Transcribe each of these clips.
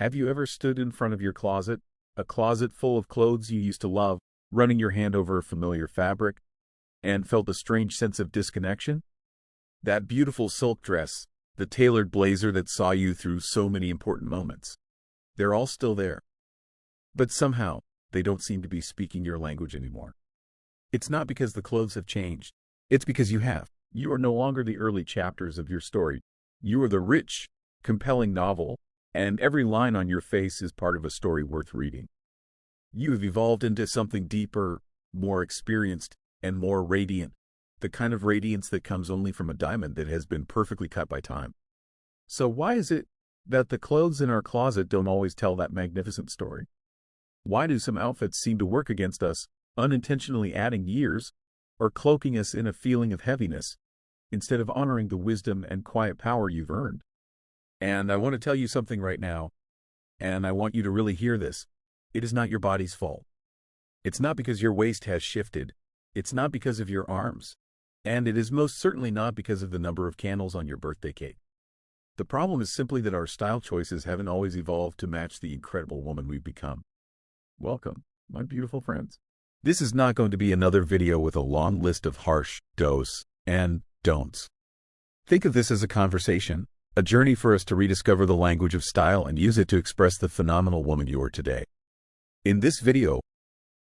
Have you ever stood in front of your closet, a closet full of clothes you used to love, running your hand over a familiar fabric, and felt a strange sense of disconnection? That beautiful silk dress, the tailored blazer that saw you through so many important moments. They're all still there. But somehow, they don't seem to be speaking your language anymore. It's not because the clothes have changed. It's because you have. You are no longer the early chapters of your story. You are the rich, compelling novel, and every line on your face is part of a story worth reading. You have evolved into something deeper, more experienced, and more radiant, the kind of radiance that comes only from a diamond that has been perfectly cut by time. So why is it that the clothes in our closet don't always tell that magnificent story? Why do some outfits seem to work against us, unintentionally adding years, or cloaking us in a feeling of heaviness, instead of honoring the wisdom and quiet power you've earned? And I want to tell you something right now, and I want you to really hear this. It is not your body's fault. It's not because your waist has shifted. It's not because of your arms. And it is most certainly not because of the number of candles on your birthday cake. The problem is simply that our style choices haven't always evolved to match the incredible woman we've become. Welcome, my beautiful friends. This is not going to be another video with a long list of harsh do's and don'ts. Think of this as a conversation, a journey for us to rediscover the language of style and use it to express the phenomenal woman you are today. In this video,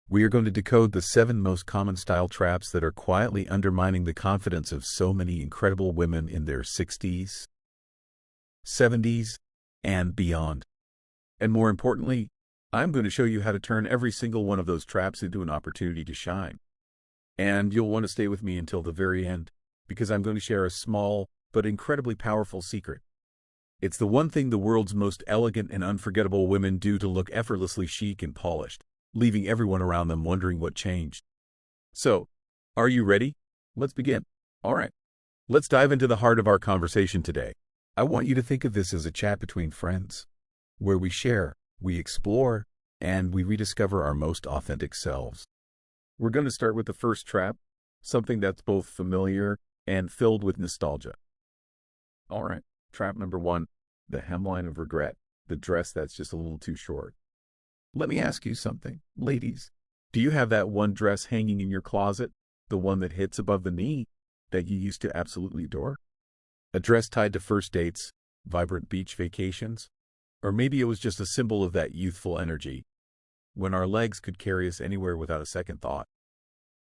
we are going to decode the 7 most common style traps that are quietly undermining the confidence of so many incredible women in their 60s, 70s, and beyond. And more importantly, I'm going to show you how to turn every single one of those traps into an opportunity to shine. And you'll want to stay with me until the very end, because I'm going to share a small but incredibly powerful secret. It's the one thing the world's most elegant and unforgettable women do to look effortlessly chic and polished, leaving everyone around them wondering what changed. So, are you ready? Let's begin. All right, let's dive into the heart of our conversation today. I want you to think of this as a chat between friends, where we share, we explore, and we rediscover our most authentic selves. We're going to start with the first trap, something that's both familiar and filled with nostalgia. All right, trap number 1, the hemline of regret, the dress that's just a little too short. Let me ask you something, ladies. Do you have that one dress hanging in your closet, the one that hits above the knee, that you used to absolutely adore? A dress tied to first dates, vibrant beach vacations, or maybe it was just a symbol of that youthful energy, when our legs could carry us anywhere without a second thought.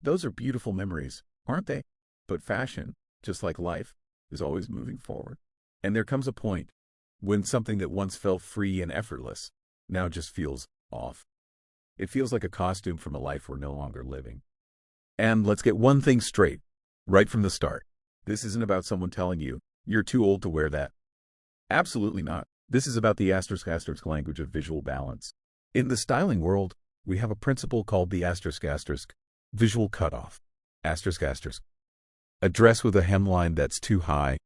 Those are beautiful memories, aren't they? But fashion, just like life, is always moving forward. And there comes a point when something that once felt free and effortless now just feels off. It feels like a costume from a life we're no longer living. And let's get one thing straight, right from the start. This isn't about someone telling you, you're too old to wear that. Absolutely not. This is about the asterisk language of visual balance. In the styling world, we have a principle called the asterisk visual cutoff. Asterisk. A dress with a hemline that's too high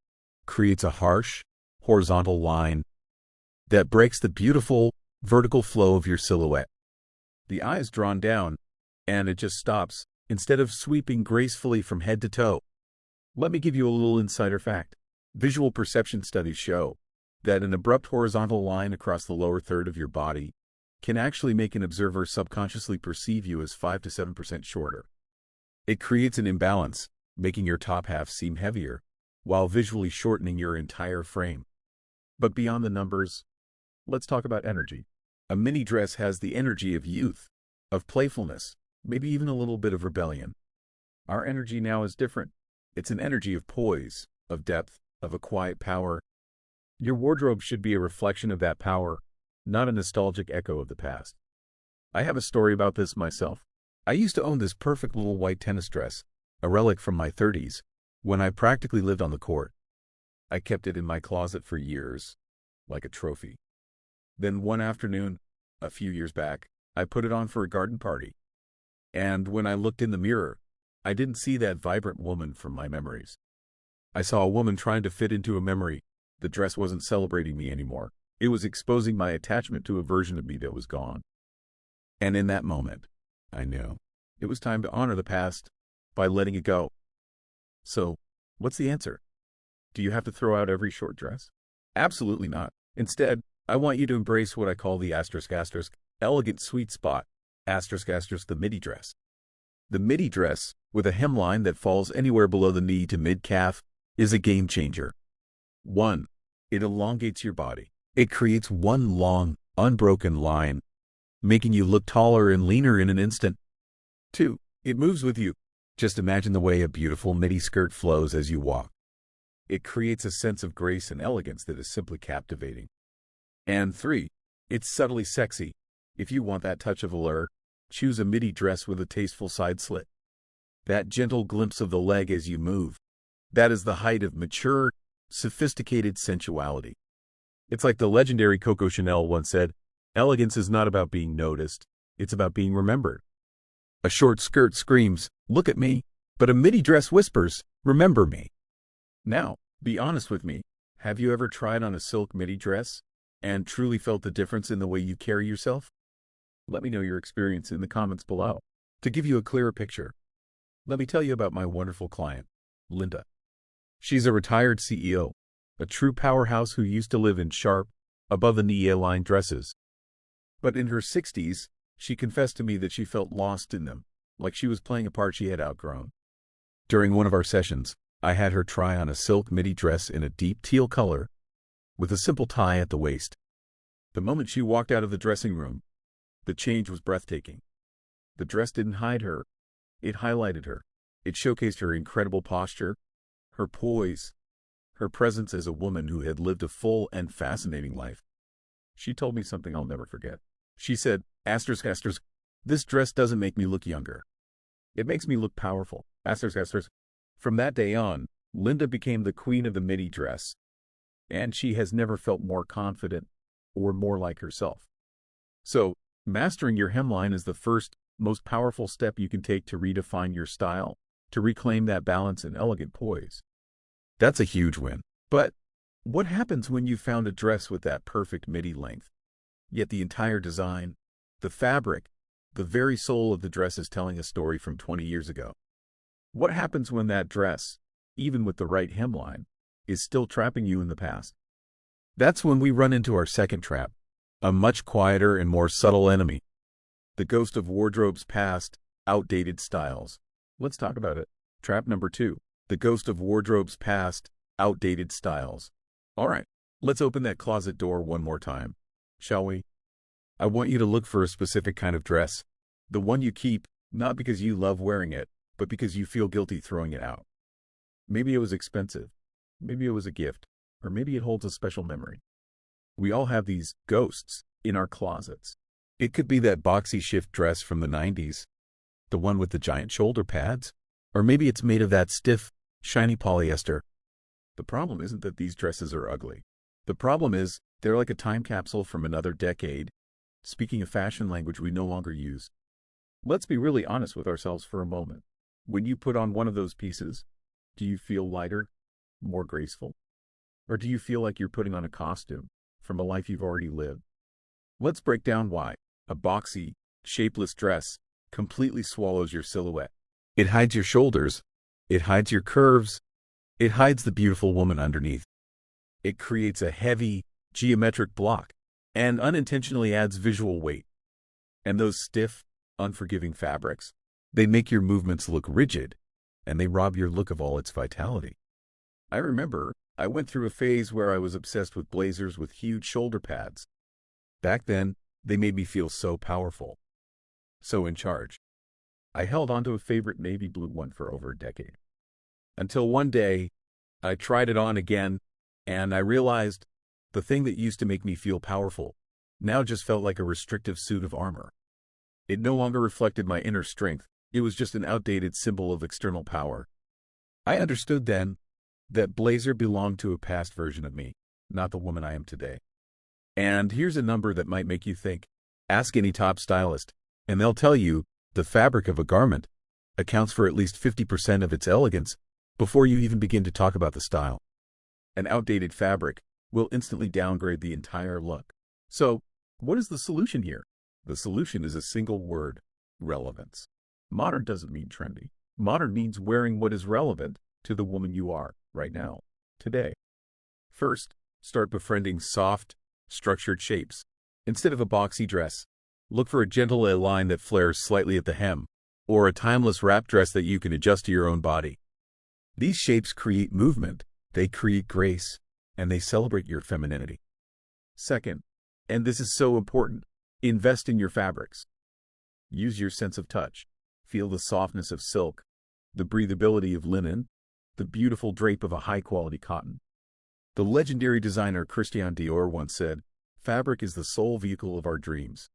creates a harsh, horizontal line that breaks the beautiful, vertical flow of your silhouette. The eye is drawn down, and it just stops, instead of sweeping gracefully from head to toe. Let me give you a little insider fact. Visual perception studies show that an abrupt horizontal line across the lower third of your body can actually make an observer subconsciously perceive you as 5 to 7% shorter. It creates an imbalance, making your top half seem heavier, while visually shortening your entire frame. But beyond the numbers, let's talk about energy. A mini dress has the energy of youth, of playfulness, maybe even a little bit of rebellion. Our energy now is different. It's an energy of poise, of depth, of a quiet power. Your wardrobe should be a reflection of that power, not a nostalgic echo of the past. I have a story about this myself. I used to own this perfect little white tennis dress, a relic from my 30s, when I practically lived on the court. I kept it in my closet for years, like a trophy. Then one afternoon, a few years back, I put it on for a garden party. And when I looked in the mirror, I didn't see that vibrant woman from my memories. I saw a woman trying to fit into a memory. The dress wasn't celebrating me anymore. It was exposing my attachment to a version of me that was gone. And in that moment, I knew it was time to honor the past by letting it go. So, what's the answer? Do you have to throw out every short dress? Absolutely not. Instead, I want you to embrace what I call the elegant sweet spot, the midi dress. The midi dress, with a hemline that falls anywhere below the knee to mid-calf, is a game changer. 1. It elongates your body. It creates one long, unbroken line, making you look taller and leaner in an instant. 2. It moves with you. Just imagine the way a beautiful midi skirt flows as you walk. It creates a sense of grace and elegance that is simply captivating. And 3. It's subtly sexy. If you want that touch of allure, choose a midi dress with a tasteful side slit. That gentle glimpse of the leg as you move, that is the height of mature, sophisticated sensuality. It's like the legendary Coco Chanel once said, elegance is not about being noticed, it's about being remembered. A short skirt screams, look at me, but a midi dress whispers, remember me. Now, be honest with me, have you ever tried on a silk midi dress and truly felt the difference in the way you carry yourself? Let me know your experience in the comments below. To give you a clearer picture, let me tell you about my wonderful client, Linda. She's a retired CEO, a true powerhouse who used to live in sharp, above-the-knee A-line dresses. But in her 60s, she confessed to me that she felt lost in them, like she was playing a part she had outgrown. During one of our sessions, I had her try on a silk midi dress in a deep teal color, with a simple tie at the waist. The moment she walked out of the dressing room, the change was breathtaking. The dress didn't hide her, it highlighted her. It showcased her incredible posture, her poise, her presence as a woman who had lived a full and fascinating life. She told me something I'll never forget. She said, this dress doesn't make me look younger. It makes me look powerful. From that day on, Linda became the queen of the midi dress, and she has never felt more confident or more like herself. So, mastering your hemline is the first, most powerful step you can take to redefine your style, to reclaim that balance and elegant poise. That's a huge win. But what happens when you found a dress with that perfect midi length? Yet the entire design, the fabric, the very soul of the dress is telling a story from 20 years ago. What happens when that dress, even with the right hemline, is still trapping you in the past? That's when we run into our second trap, a much quieter and more subtle enemy. The ghost of wardrobe's past, outdated styles. Let's talk about it. Trap number 2. The ghost of wardrobe's past, outdated styles. All right, let's open that closet door one more time, shall we? I want you to look for a specific kind of dress. The one you keep, not because you love wearing it, but because you feel guilty throwing it out. Maybe it was expensive. Maybe it was a gift. Or maybe it holds a special memory. We all have these ghosts in our closets. It could be that boxy shift dress from the 90s, the one with the giant shoulder pads, or maybe it's made of that stiff, shiny polyester. The problem isn't that these dresses are ugly. The problem is they're like a time capsule from another decade, speaking a fashion language we no longer use. Let's be really honest with ourselves for a moment. When you put on one of those pieces, do you feel lighter, more graceful? Or do you feel like you're putting on a costume from a life you've already lived? Let's break down why. A boxy, shapeless dress completely swallows your silhouette. It hides your shoulders. It hides your curves. It hides the beautiful woman underneath. It creates a heavy, geometric block and unintentionally adds visual weight. And those stiff, unforgiving fabrics, they make your movements look rigid, and they rob your look of all its vitality. I remember I went through a phase where I was obsessed with blazers with huge shoulder pads. Back then, they made me feel so powerful, so in charge. I held onto a favorite navy blue one for over a decade. Until one day, I tried it on again, and I realized the thing that used to make me feel powerful now just felt like a restrictive suit of armor. It no longer reflected my inner strength. It was just an outdated symbol of external power. I understood then that blazer belonged to a past version of me, not the woman I am today. And here's a number that might make you think. Ask any top stylist, and they'll tell you the fabric of a garment accounts for at least 50% of its elegance before you even begin to talk about the style. An outdated fabric will instantly downgrade the entire look. So, what is the solution here? The solution is a single word: relevance. Modern doesn't mean trendy. Modern means wearing what is relevant to the woman you are right now, today. First, start befriending soft, structured shapes. Instead of a boxy dress, look for a gentle A-line that flares slightly at the hem, or a timeless wrap dress that you can adjust to your own body. These shapes create movement, they create grace, and they celebrate your femininity. Second, and this is so important, invest in your fabrics. Use your sense of touch. Feel the softness of silk, the breathability of linen, the beautiful drape of a high-quality cotton. The legendary designer Christian Dior once said, "Fabric is the sole vehicle of our dreams."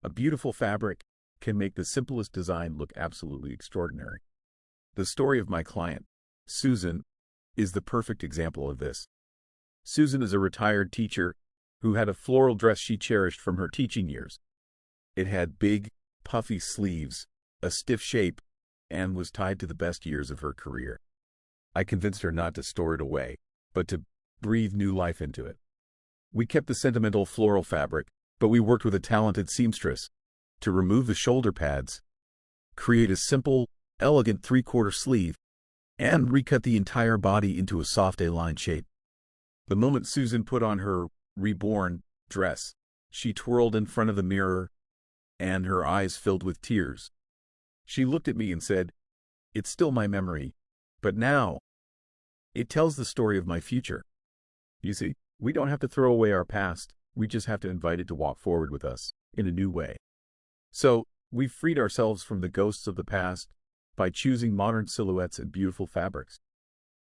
A beautiful fabric can make the simplest design look absolutely extraordinary. The story of my client, Susan, is the perfect example of this. Susan is a retired teacher who had a floral dress she cherished from her teaching years. It had big, puffy sleeves, a stiff shape, and was tied to the best years of her career. I convinced her not to store it away, but to breathe new life into it. We kept the sentimental floral fabric, but we worked with a talented seamstress to remove the shoulder pads, create a simple, elegant three-quarter sleeve, and recut the entire body into a soft A-line shape. The moment Susan put on her reborn dress, she twirled in front of the mirror, and her eyes filled with tears. She looked at me and said, "It's still my memory, but now it tells the story of my future." You see, we don't have to throw away our past, we just have to invite it to walk forward with us in a new way. So, we've freed ourselves from the ghosts of the past by choosing modern silhouettes and beautiful fabrics.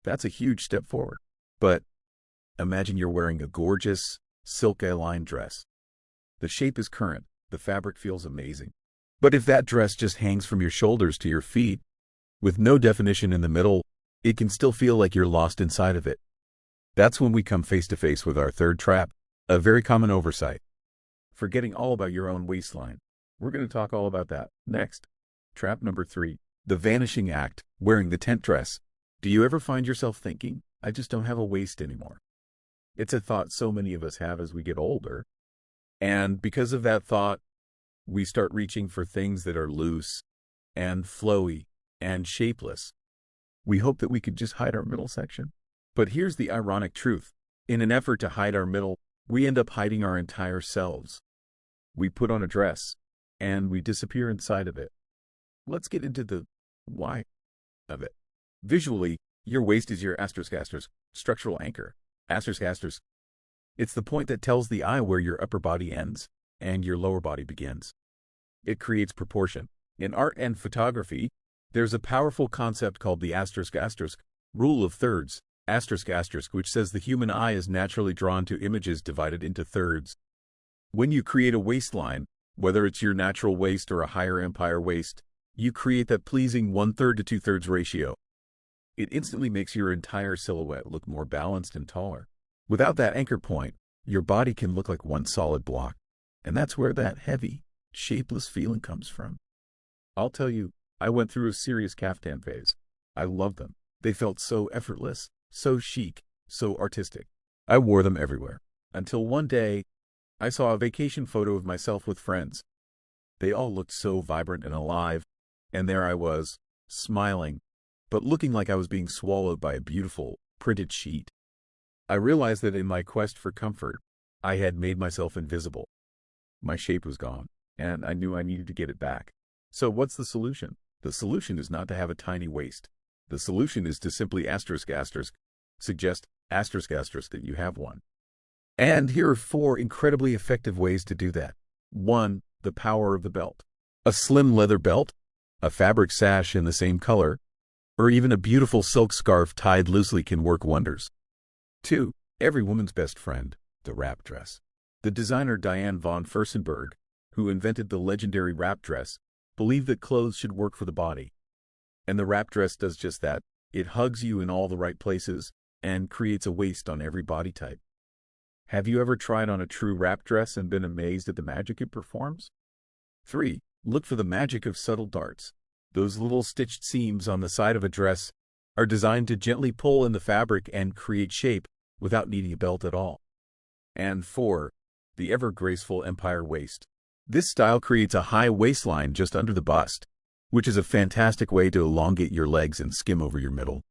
That's a huge step forward. But imagine you're wearing a gorgeous, silk A-line dress. The shape is current, the fabric feels amazing. But if that dress just hangs from your shoulders to your feet, with no definition in the middle, it can still feel like you're lost inside of it. That's when we come face to face with our third trap, a very common oversight. Forgetting all about your own waistline. We're going to talk all about that next. Trap number 3, the vanishing act, wearing the tent dress. Do you ever find yourself thinking, "I just don't have a waist anymore"? It's a thought so many of us have as we get older. And because of that thought, we start reaching for things that are loose and flowy and shapeless. We hope that we could just hide our middle section. But here's the ironic truth. In an effort to hide our middle, we end up hiding our entire selves. We put on a dress, and we disappear inside of it. Let's get into the why of it. Visually, your waist is your ** structural anchor. ***. It's the point that tells the eye where your upper body ends and your lower body begins. It creates proportion. In art and photography, there's a powerful concept called the *** rule of thirds, ***, which says the human eye is naturally drawn to images divided into thirds. When you create a waistline, whether it's your natural waist or a higher empire waist, you create that pleasing 1/3 to 2/3 ratio. It instantly makes your entire silhouette look more balanced and taller. Without that anchor point, your body can look like one solid block. And that's where that heavy, shapeless feeling comes from. I'll tell you, I went through a serious caftan phase. I loved them. They felt so effortless, so chic, so artistic. I wore them everywhere. Until one day, I saw a vacation photo of myself with friends. They all looked so vibrant and alive, and there I was, smiling, but looking like I was being swallowed by a beautiful, printed sheet. I realized that in my quest for comfort, I had made myself invisible. My shape was gone, and I knew I needed to get it back. So what's the solution? The solution is not to have a tiny waist. The solution is to simply suggest that you have one. And here are 4 incredibly effective ways to do that. 1. The power of the belt. A slim leather belt, a fabric sash in the same color, or even a beautiful silk scarf tied loosely can work wonders. 2. Every woman's best friend, the wrap dress. The designer Diane von Furstenberg, who invented the legendary wrap dress, believed that clothes should work for the body. And the wrap dress does just that. It hugs you in all the right places and creates a waist on every body type. Have you ever tried on a true wrap dress and been amazed at the magic it performs? 3. Look for the magic of subtle darts. Those little stitched seams on the side of a dress are designed to gently pull in the fabric and create shape without needing a belt at all. And 4. The ever-graceful empire waist. This style creates a high waistline just under the bust, which is a fantastic way to elongate your legs and skim over your middle.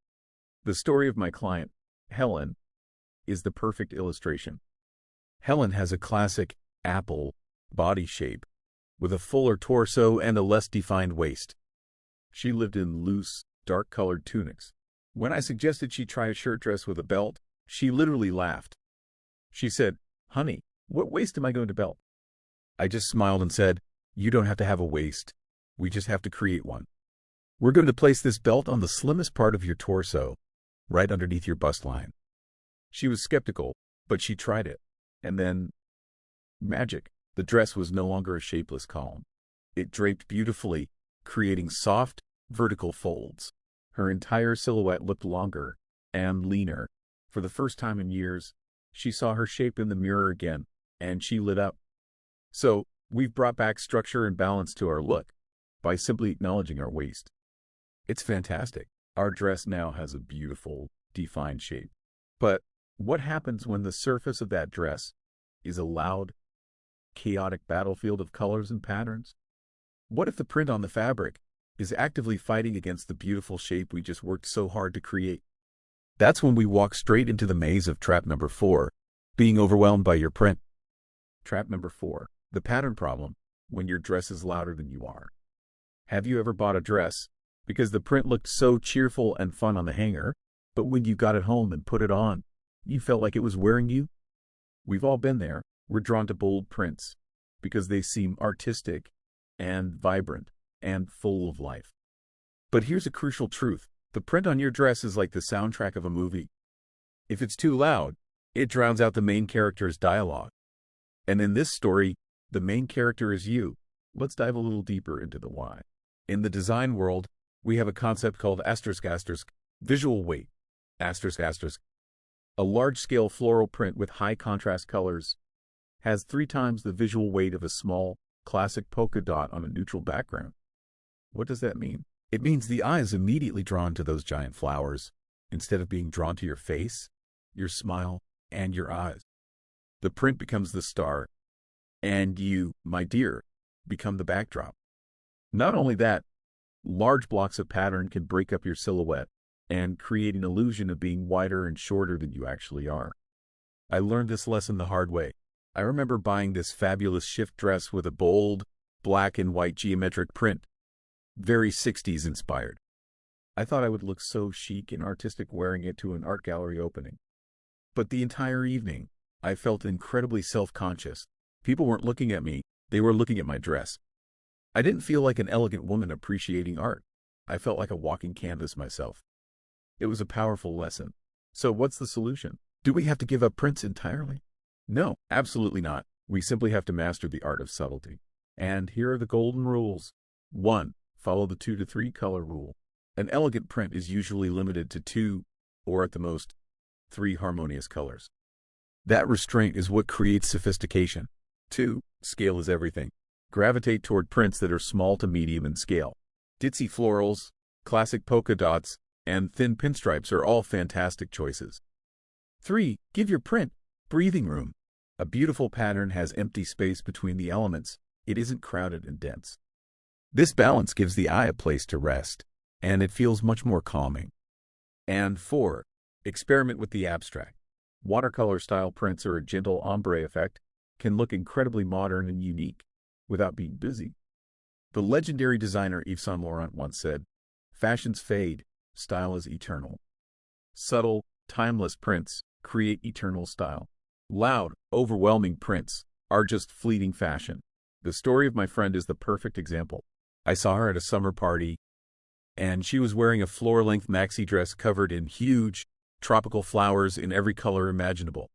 The story of my client, Helen, is the perfect illustration. Helen has a classic apple body shape with a fuller torso and a less defined waist. She lived in loose, dark-colored tunics. When I suggested she try a shirt dress with a belt, she literally laughed. She said, "Honey, what waist am I going to belt?" I just smiled and said, "You don't have to have a waist. We just have to create one. We're going to place this belt on the slimmest part of your torso, right underneath your bust line." She was skeptical, but she tried it. And then, magic. The dress was no longer a shapeless column. It draped beautifully, creating soft, vertical folds. Her entire silhouette looked longer and leaner. For the first time in years, she saw her shape in the mirror again, and she lit up. So, we've brought back structure and balance to our look by simply acknowledging our waist. It's fantastic. Our dress now has a beautiful, defined shape. But what happens when the surface of that dress is a loud, chaotic battlefield of colors and patterns? What if the print on the fabric is actively fighting against the beautiful shape we just worked so hard to create? That's when we walk straight into the maze of trap number 4, being overwhelmed by your print. Trap number 4, the pattern problem, when your dress is louder than you are. Have you ever bought a dress because the print looked so cheerful and fun on the hanger, but when you got it home and put it on, you felt like it was wearing you? We've all been there. We're drawn to bold prints because they seem artistic and vibrant and full of life. But here's a crucial truth. The print on your dress is like the soundtrack of a movie. If it's too loud, it drowns out the main character's dialogue. And in this story, the main character is you. Let's dive a little deeper into the why. In the design world, we have a concept called visual weight. A large-scale floral print with high contrast colors has 3 times the visual weight of a small, classic polka dot on a neutral background. What does that mean? It means the eye is immediately drawn to those giant flowers, instead of being drawn to your face, your smile, and your eyes. The print becomes the star, and you, my dear, become the backdrop. Not only that, large blocks of pattern can break up your silhouette and create an illusion of being wider and shorter than you actually are. I learned this lesson the hard way. I remember buying this fabulous shift dress with a bold, black and white geometric print, very 60s inspired. I thought I would look so chic and artistic wearing it to an art gallery opening. But the entire evening, I felt incredibly self-conscious. People weren't looking at me, they were looking at my dress. I didn't feel like an elegant woman appreciating art. I felt like a walking canvas myself. It was a powerful lesson. So what's the solution? Do we have to give up prints entirely? No, absolutely not. We simply have to master the art of subtlety. And here are the golden rules. 1. Follow the 2 to 3 color rule. An elegant print is usually limited to 2, or at the most, 3 harmonious colors. That restraint is what creates sophistication. 2. Scale is everything. Gravitate toward prints that are small to medium in scale. Ditzy florals, classic polka dots, and thin pinstripes are all fantastic choices. 3. Give your print breathing room. A beautiful pattern has empty space between the elements. It isn't crowded and dense. This balance gives the eye a place to rest, and it feels much more calming. And 4. Experiment with the abstract. Watercolor-style prints or a gentle ombre effect can look incredibly modern and unique without being busy. The legendary designer Yves Saint Laurent once said, "Fashions fade, style is eternal." Subtle, timeless prints create eternal style. Loud, overwhelming prints are just fleeting fashion. The story of my friend is the perfect example. I saw her at a summer party, and she was wearing a floor-length maxi dress covered in huge, tropical flowers in every color imaginable.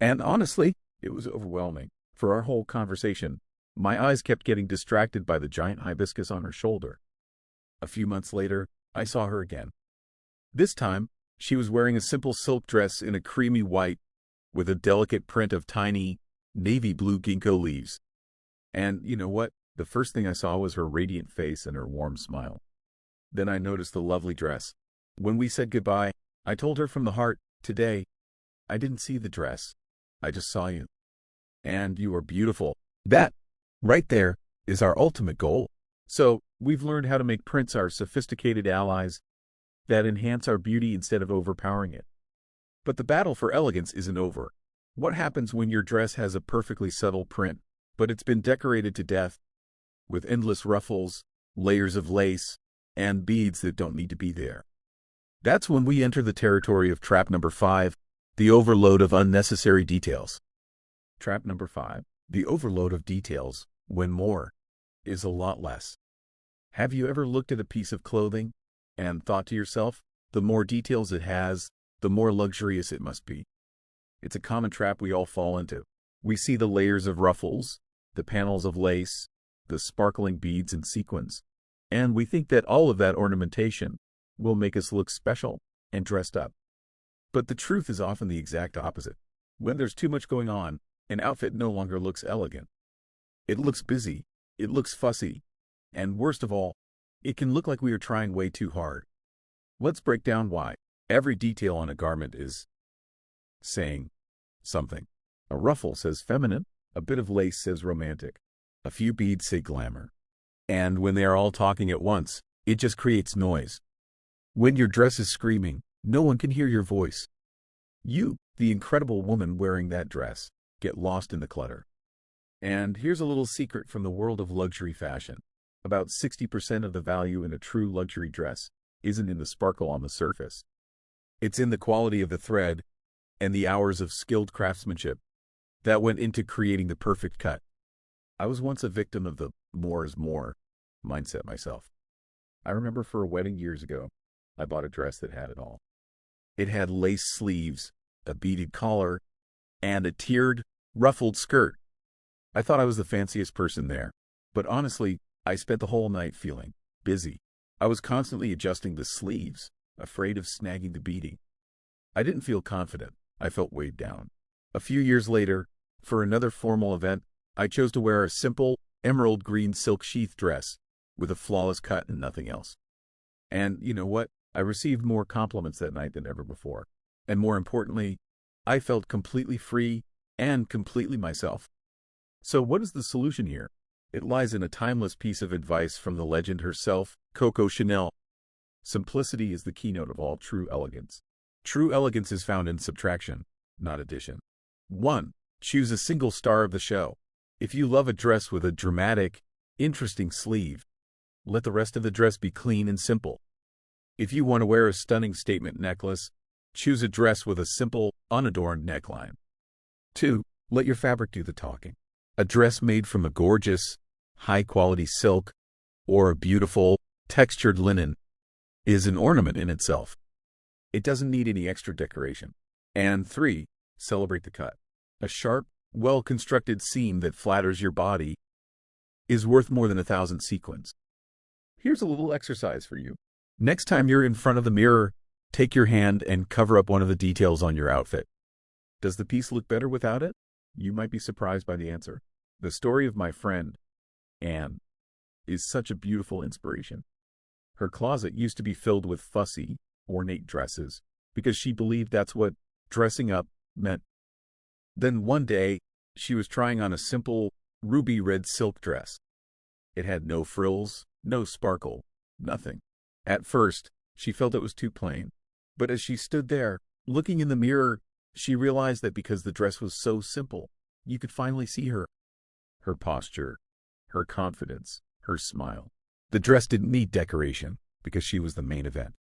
And honestly, it was overwhelming. For our whole conversation, my eyes kept getting distracted by the giant hibiscus on her shoulder. A few months later, I saw her again. This time, she was wearing a simple silk dress in a creamy white with a delicate print of tiny, navy blue ginkgo leaves. And you know what? The first thing I saw was her radiant face and her warm smile. Then I noticed the lovely dress. When we said goodbye, I told her from the heart, "Today, I didn't see the dress. I just saw you. And you are beautiful." That, right there, is our ultimate goal. So, we've learned how to make prints our sophisticated allies that enhance our beauty instead of overpowering it. But the battle for elegance isn't over. What happens when your dress has a perfectly subtle print, but it's been decorated to death with endless ruffles, layers of lace, and beads that don't need to be there? That's when we enter the territory of trap number 5, the overload of unnecessary details. Trap number 5, the overload of details, when more is a lot less. Have you ever looked at a piece of clothing and thought to yourself, the more details it has, the more luxurious it must be? It's a common trap we all fall into. We see the layers of ruffles, the panels of lace, the sparkling beads and sequins, and we think that all of that ornamentation will make us look special and dressed up. But the truth is often the exact opposite. When there's too much going on, an outfit no longer looks elegant. It looks busy, it looks fussy, and worst of all, it can look like we are trying way too hard. Let's break down why. Every detail on a garment is saying something. A ruffle says feminine, a bit of lace says romantic, a few beads say glamour. And when they are all talking at once, it just creates noise. When your dress is screaming, no one can hear your voice. You, the incredible woman wearing that dress, get lost in the clutter. And here's a little secret from the world of luxury fashion. About 60% of the value in a true luxury dress isn't in the sparkle on the surface. It's in the quality of the thread and the hours of skilled craftsmanship that went into creating the perfect cut. I was once a victim of the more is more mindset myself. I remember for a wedding years ago, I bought a dress that had it all. It had lace sleeves, a beaded collar, and a tiered, ruffled skirt. I thought I was the fanciest person there, but honestly, I spent the whole night feeling busy. I was constantly adjusting the sleeves, afraid of snagging the beading. I didn't feel confident. I felt weighed down. A few years later, for another formal event, I chose to wear a simple, emerald green silk sheath dress with a flawless cut and nothing else. And you know what? I received more compliments that night than ever before. And more importantly, I felt completely free and completely myself. So what is the solution here? It lies in a timeless piece of advice from the legend herself, Coco Chanel. Simplicity is the keynote of all true elegance. True elegance is found in subtraction, not addition. 1. Choose a single star of the show. If you love a dress with a dramatic, interesting sleeve, let the rest of the dress be clean and simple. If you want to wear a stunning statement necklace, choose a dress with a simple, unadorned neckline. 2. Let your fabric do the talking. A dress made from a gorgeous, high-quality silk or a beautiful, textured linen is an ornament in itself. It doesn't need any extra decoration. And 3. Celebrate the cut. A sharp, well-constructed seam that flatters your body is worth more than 1,000 sequins. Here's a little exercise for you. Next time you're in front of the mirror, take your hand and cover up one of the details on your outfit. Does the piece look better without it? You might be surprised by the answer. The story of my friend, Anne, is such a beautiful inspiration. Her closet used to be filled with fussy, ornate dresses because she believed that's what dressing up meant. Then one day, she was trying on a simple ruby red silk dress. It had no frills, no sparkle, nothing. At first, she felt it was too plain. But as she stood there, looking in the mirror, she realized that because the dress was so simple, you could finally see her. Her posture, her confidence, her smile. The dress didn't need decoration because she was the main event.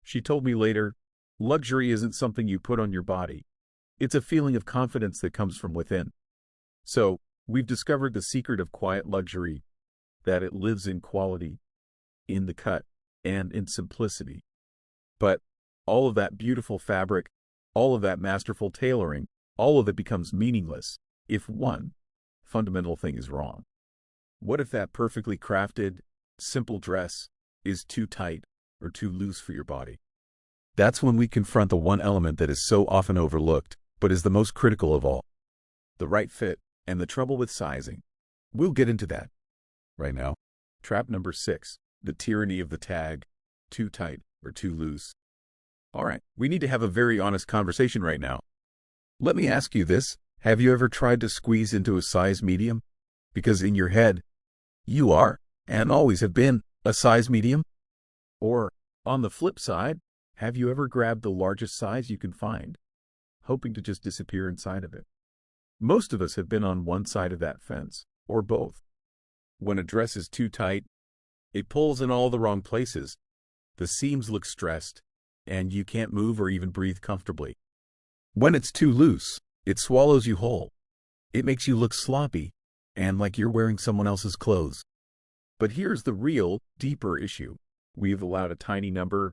She told me later, luxury isn't something you put on your body. It's a feeling of confidence that comes from within. So, we've discovered the secret of quiet luxury, that it lives in quality, in the cut, and in simplicity. But all of that beautiful fabric, all of that masterful tailoring, all of it becomes meaningless if one fundamental thing is wrong. What if that perfectly crafted, simple dress is too tight or too loose for your body? That's when we confront the one element that is so often overlooked, but is the most critical of all. The right fit and the trouble with sizing. We'll get into that right now. Trap number 6, the tyranny of the tag, too tight or too loose. All right, we need to have a very honest conversation right now. Let me ask you this. Have you ever tried to squeeze into a size medium? Because in your head, you are, and always have been, a size medium? Or, on the flip side, have you ever grabbed the largest size you can find, hoping to just disappear inside of it. Most of us have been on one side of that fence, or both. When a dress is too tight, it pulls in all the wrong places. The seams look stressed, and you can't move or even breathe comfortably. When it's too loose, it swallows you whole. It makes you look sloppy and like you're wearing someone else's clothes. But here's the real, deeper issue. We've allowed a tiny number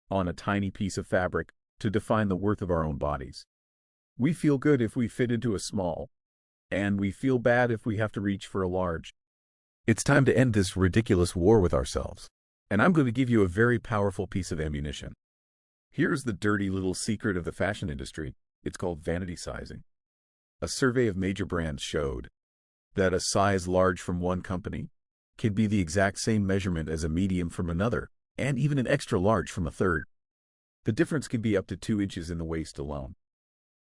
on a tiny piece of fabric to define the worth of our own bodies. We feel good if we fit into a small, and we feel bad if we have to reach for a large. It's time to end this ridiculous war with ourselves, and I'm going to give you a very powerful piece of ammunition. Here's the dirty little secret of the fashion industry. It's called vanity sizing. A survey of major brands showed that a size large from one company can be the exact same measurement as a medium from another, and even an extra large from a third. The difference can be up to 2 inches in the waist alone.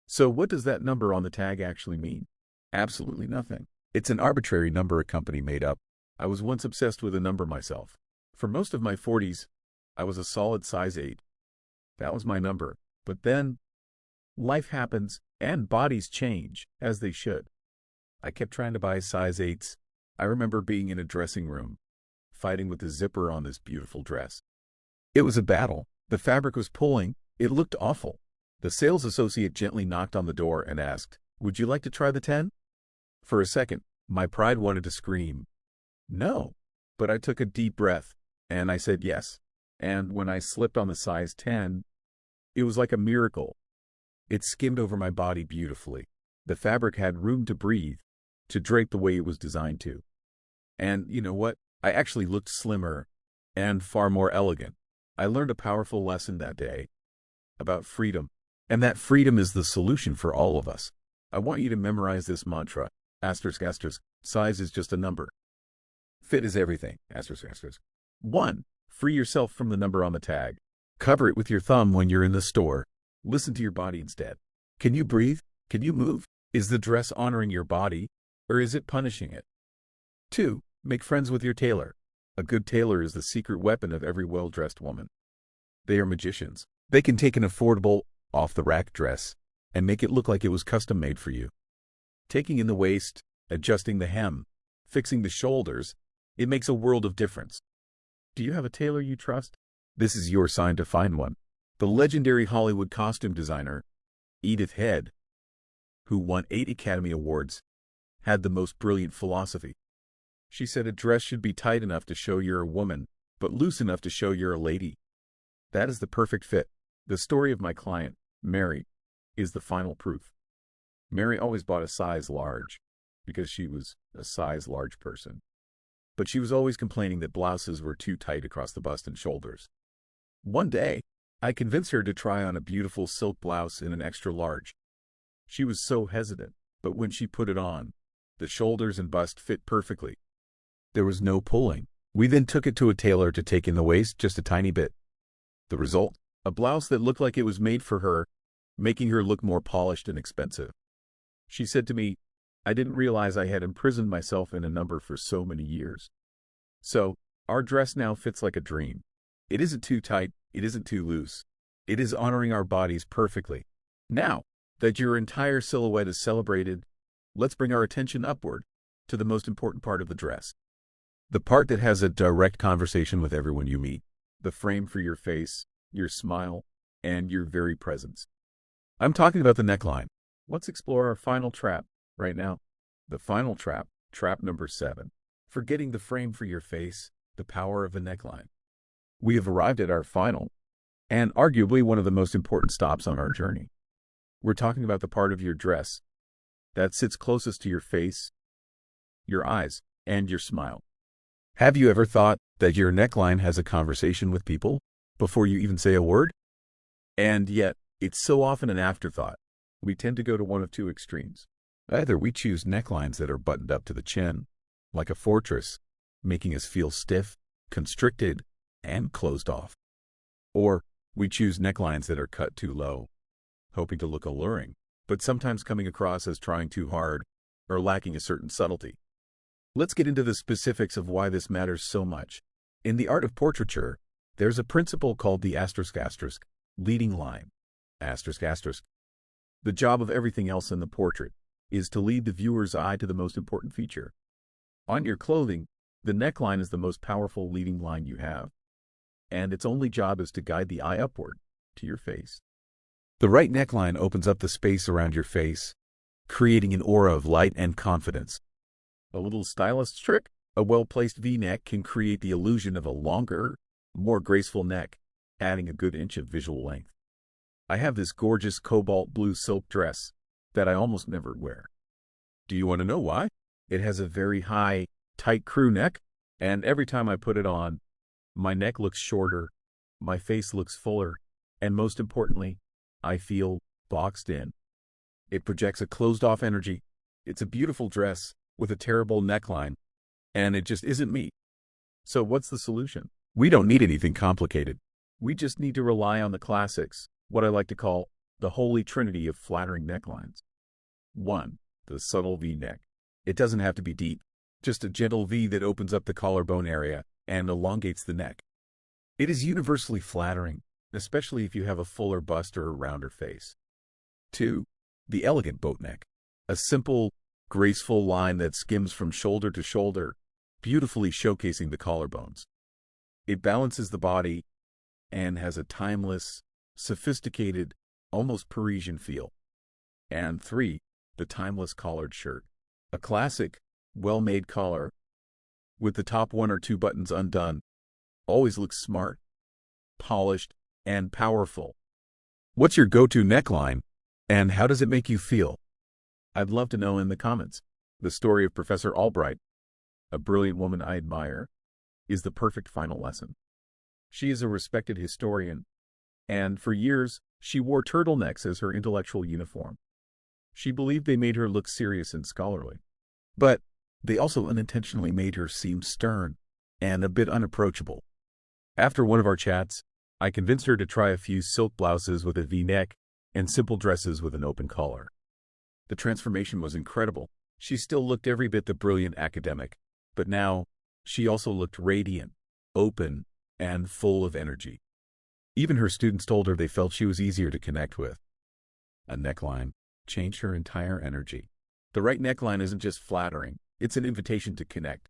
So what does that number on the tag actually mean? Absolutely nothing. It's an arbitrary number a company made up. I was once obsessed with a number myself. For most of my 40s, I was a solid size 8. That was my number. But then, life happens, and bodies change, as they should. I kept trying to buy size 8s. I remember being in a dressing room, fighting with the zipper on this beautiful dress. It was a battle. The fabric was pulling. It looked awful. The sales associate gently knocked on the door and asked, "Would you like to try the 10?" For a second, my pride wanted to scream, "No," but I took a deep breath, and I said yes. And when I slipped on the size 10, it was like a miracle. It skimmed over my body beautifully. The fabric had room to breathe, to drape the way it was designed to. And you know what? I actually looked slimmer and far more elegant. I learned a powerful lesson that day about freedom, and that freedom is the solution for all of us. I want you to memorize this mantra. Asterisk, asterisk. Size is just a number. Fit is everything. Asterisk, asterisk. 1. Free yourself from the number on the tag. Cover it with your thumb when you're in the store. Listen to your body instead. Can you breathe? Can you move? Is the dress honoring your body, or is it punishing it? 2. Make friends with your tailor. A good tailor is the secret weapon of every well-dressed woman. They are magicians. They can take an affordable, off-the-rack dress and make it look like it was custom-made for you. Taking in the waist, adjusting the hem, fixing the shoulders, it makes a world of difference. Do you have a tailor you trust? This is your sign to find one. The legendary Hollywood costume designer, Edith Head, who won 8 Academy Awards, had the most brilliant philosophy. She said a dress should be tight enough to show you're a woman, but loose enough to show you're a lady. That is the perfect fit. The story of my client, Mary, is the final proof. Mary always bought a size large because she was a size large person. But she was always complaining that blouses were too tight across the bust and shoulders. One day, I convinced her to try on a beautiful silk blouse in an extra large. She was so hesitant, but when she put it on, the shoulders and bust fit perfectly. There was no pulling. We then took it to a tailor to take in the waist just a tiny bit. The result? A blouse that looked like it was made for her, making her look more polished and expensive. She said to me, "I didn't realize I had imprisoned myself in a number for so many years." So, our dress now fits like a dream. It isn't too tight, it isn't too loose. It is honoring our bodies perfectly. Now that your entire silhouette is celebrated, let's bring our attention upward to the most important part of the dress. The part that has a direct conversation with everyone you meet. The frame for your face, your smile, and your very presence. I'm talking about the neckline. Let's explore our final trap right now. The final trap, trap number 7. Forgetting the frame for your face, the power of the neckline. We have arrived at our final, and arguably one of the most important stops on our journey. We're talking about the part of your dress that sits closest to your face, your eyes, and your smile. Have you ever thought that your neckline has a conversation with people before you even say a word? And yet, it's so often an afterthought. We tend to go to one of two extremes. Either we choose necklines that are buttoned up to the chin, like a fortress, making us feel stiff, constricted, and closed off. Or we choose necklines that are cut too low, hoping to look alluring, but sometimes coming across as trying too hard or lacking a certain subtlety. Let's get into the specifics of why this matters so much. In the art of portraiture, there's a principle called the *** leading line. ***. The job of everything else in the portrait is to lead the viewer's eye to the most important feature. On your clothing, the neckline is the most powerful leading line you have, and its only job is to guide the eye upward to your face. The right neckline opens up the space around your face, creating an aura of light and confidence. A little stylist's trick? A well-placed V-neck can create the illusion of a longer, more graceful neck, adding a good inch of visual length. I have this gorgeous cobalt blue silk dress that I almost never wear. Do you want to know why? It has a very high, tight crew neck, and every time I put it on, my neck looks shorter, my face looks fuller, and most importantly, I feel boxed in. It projects a closed-off energy. It's a beautiful dress with a terrible neckline, and it just isn't me. So what's the solution? We don't need anything complicated. We just need to rely on the classics, what I like to call the holy trinity of flattering necklines. 1. The subtle V-neck. It doesn't have to be deep, just a gentle V that opens up the collarbone area and elongates the neck. It is universally flattering, especially if you have a fuller bust or a rounder face. 2. The elegant boat neck. A simple, graceful line that skims from shoulder to shoulder, beautifully showcasing the collarbones. It balances the body and has a timeless, sophisticated, almost Parisian feel. And 3. The timeless collared shirt. A classic, well-made collar, with the top 1 or 2 buttons undone, always looks smart, polished, and powerful. What's your go-to neckline, and how does it make you feel? I'd love to know in the comments. The story of Professor Albright, a brilliant woman I admire, is the perfect final lesson. She is a respected historian, and for years, she wore turtlenecks as her intellectual uniform. She believed they made her look serious and scholarly, but they also unintentionally made her seem stern and a bit unapproachable. After one of our chats, I convinced her to try a few silk blouses with a V-neck and simple dresses with an open collar. The transformation was incredible. She still looked every bit the brilliant academic, but now she also looked radiant, open, and full of energy. Even her students told her they felt she was easier to connect with. A neckline changed her entire energy. The right neckline isn't just flattering, it's an invitation to connect.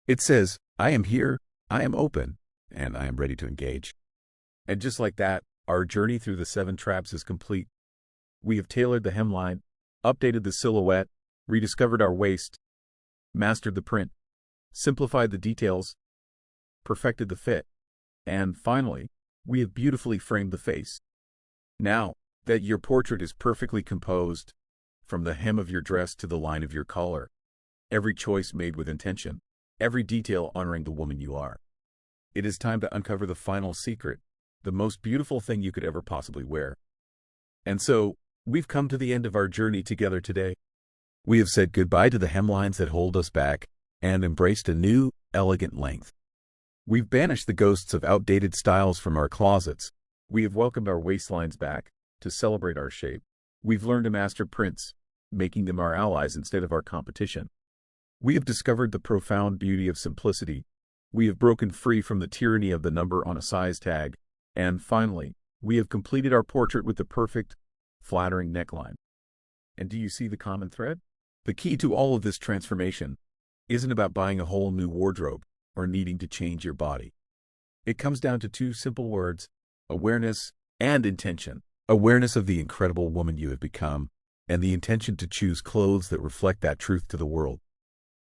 It says, I am here, I am open, and I am ready to engage. And just like that, our journey through the 7 traps is complete. We have tailored the hemline, updated the silhouette, rediscovered our waist, mastered the print, simplified the details, perfected the fit, and finally, we have beautifully framed the face. Now that your portrait is perfectly composed, from the hem of your dress to the line of your collar, every choice made with intention, every detail honoring the woman you are, it is time to uncover the final secret, the most beautiful thing you could ever possibly wear. And so, we've come to the end of our journey together today. We have said goodbye to the hemlines that hold us back and embraced a new, elegant length. We've banished the ghosts of outdated styles from our closets. We have welcomed our waistlines back to celebrate our shape. We've learned to master prints, making them our allies instead of our competition. We have discovered the profound beauty of simplicity. We have broken free from the tyranny of the number on a size tag. And finally, we have completed our portrait with the perfect, flattering neckline. And do you see the common thread? The key to all of this transformation isn't about buying a whole new wardrobe or needing to change your body. It comes down to 2 simple words: awareness and intention. Awareness of the incredible woman you have become, and the intention to choose clothes that reflect that truth to the world.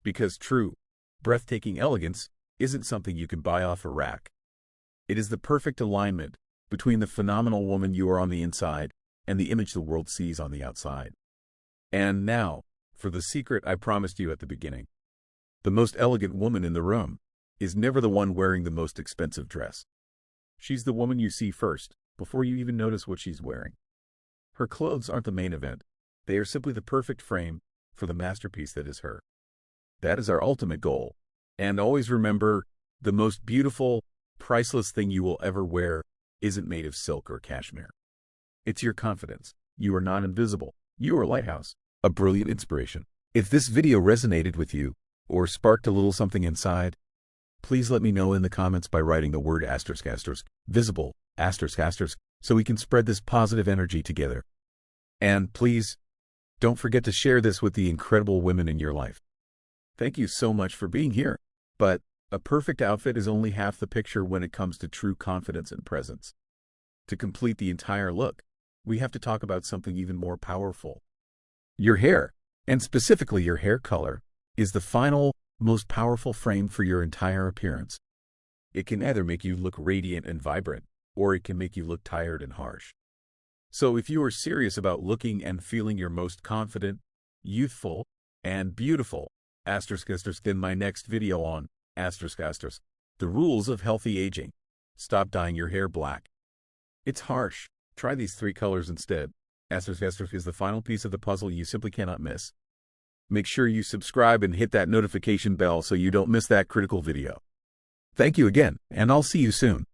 Because true, breathtaking elegance isn't something you can buy off a rack. It is the perfect alignment between the phenomenal woman you are on the inside and the image the world sees on the outside. And now, for the secret I promised you at the beginning. The most elegant woman in the room is never the one wearing the most expensive dress. She's the woman you see first, before you even notice what she's wearing. Her clothes aren't the main event. They are simply the perfect frame for the masterpiece that is her. That is our ultimate goal. And always remember, the most beautiful, priceless thing you will ever wear isn't made of silk or cashmere. It's your confidence. You are not invisible. You are a lighthouse, a brilliant inspiration. If this video resonated with you, or sparked a little something inside, please let me know in the comments by writing the word **, visible, ***, so we can spread this positive energy together. And please, don't forget to share this with the incredible women in your life. Thank you so much for being here. But a perfect outfit is only half the picture when it comes to true confidence and presence. To complete the entire look, we have to talk about something even more powerful. Your hair, and specifically your hair color, is the final, most powerful frame for your entire appearance. It can either make you look radiant and vibrant, or it can make you look tired and harsh. So if you are serious about looking and feeling your most confident, youthful, and beautiful, then my next video on the rules of healthy aging. Stop dyeing your hair black. It's harsh. Try these 3 colors instead. Is the final piece of the puzzle you simply cannot miss. Make sure you subscribe and hit that notification bell so you don't miss that critical video. Thank you again, and I'll see you soon.